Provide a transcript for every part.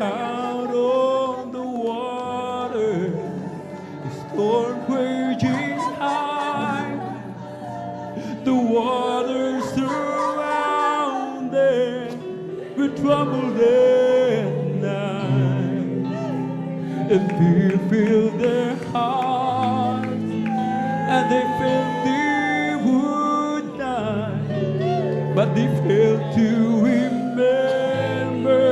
out on the water, the storm raging high, the waters surrounded with trouble at night, and fear filled their hearts, and they felt they would die, but they failed to remember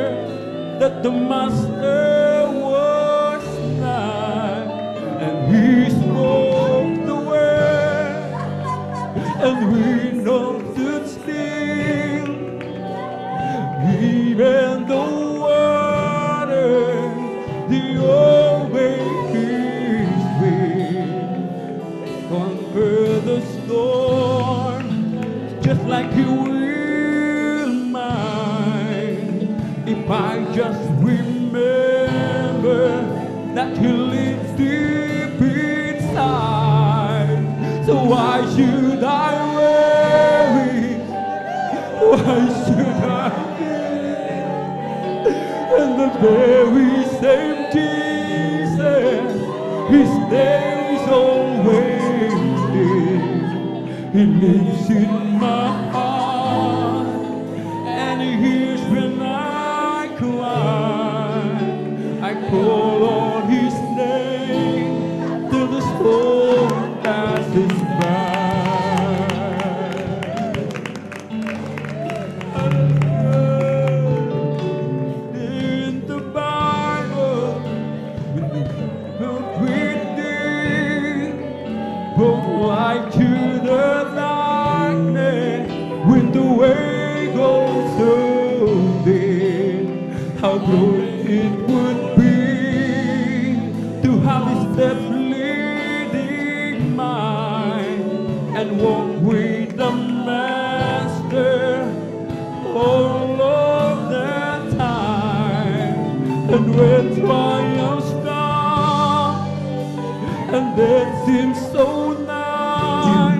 that the Master was nigh, and He spoke the word, and we know stood still, even the water, the always will conquer the storm, just like You will mine. If I just remember that He lives deep inside, so why should I worry? Why should I fear? And the very same Jesus, His name is always there. He lives in my heart, and He hears when I cry. I call on His name till the storm passes by. In the Bible, the reading brought light to the darkness when the way goes so dim. How good it would be to have His steps leading mine and walk with the Master all of the time. And when trials come and death seems so nigh,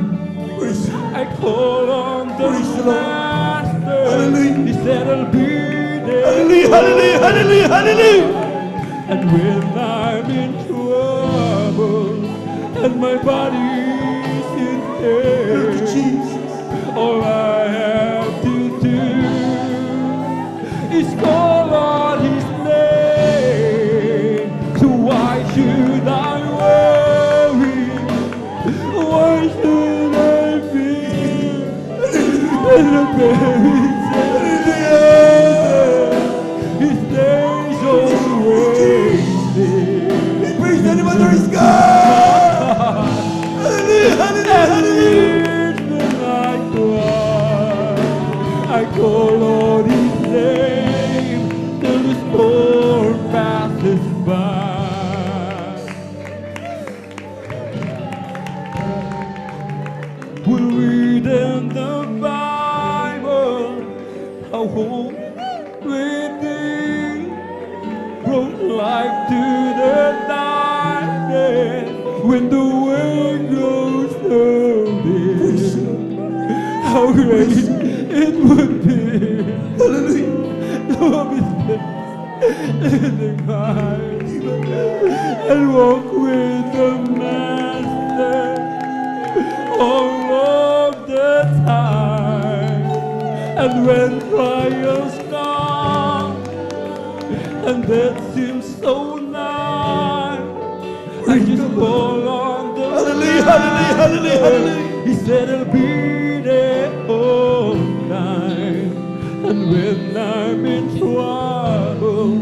I call on the Master. He said I'll be there. Hallelujah, hallelujah, hallelujah, hallelujah. And when I'm in trouble and my body's in pain, Jesus. all I have to do is call on His name. So why should I worry? Why should I fear? And the very His days always there. Praise the name of the God. Hallelujah, hallelujah, hallelujah. I call on His name till the storm passes by. We'll read in the Bible how hope within brought light to the darkness when the wind goes so dim. How great it would be to be in the skies and walk with the Master all of the time. And when trials come and death seems so nigh, I just call on the Hallelujah, hallelujah, hallelujah, hallelujah. He said I'll be there all night. And when I'm in trouble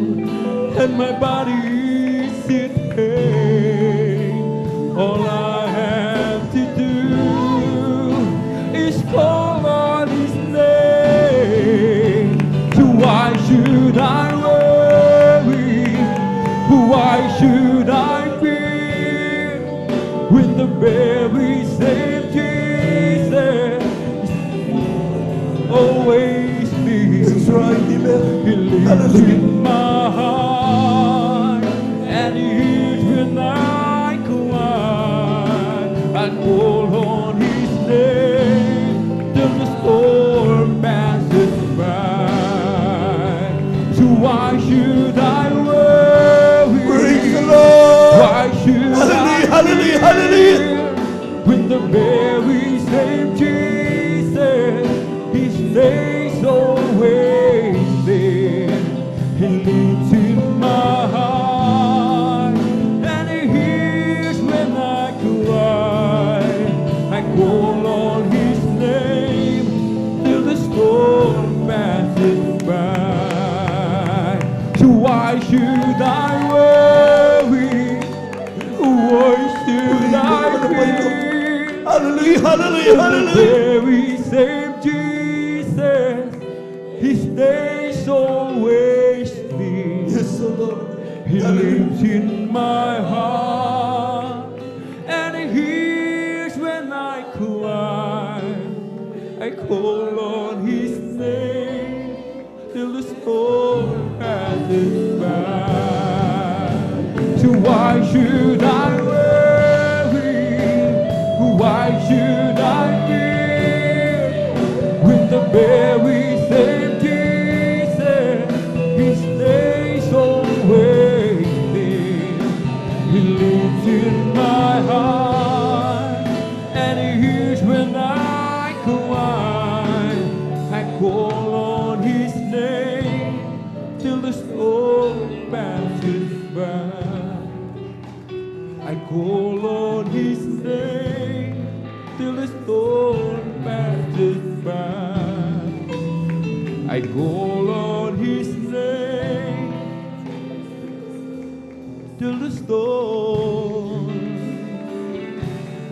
and my body's in pain, all I have to do is call on His name. So why should I worry? Why should I fear when the very same Jesus always near? That's right, amen. He lives Hallelujah. in my heart, and He hears when I cry. I call on His name till the storm passes by. So why should I worry? Praise the Lord. Why should Hallelujah, I hallelujah, hallelujah. fear? When the very same Jesus, He stays always there. He lives in my heart, and He hears when I cry. I call on His name till the storm passes by. So why should I worry? Why should I fear? Hallelujah, hallelujah, The hallelujah. very same Jesus, He stays always near. Yes, oh Lord. He Hallelujah. lives in my heart, and He hears when I cry. I call on His name till the storm passes by. So why should I worry? Why should I fear? When the very same Jesus, He stays always there. He lives in my heart, and He hears when I cry. I call on His name till the storm passes by. I call on His name till the storm passes by. I call on His name till the storm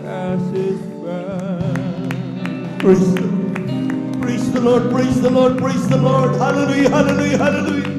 passes by. Praise the Lord, praise the Lord, praise the Lord. Hallelujah, hallelujah, hallelujah.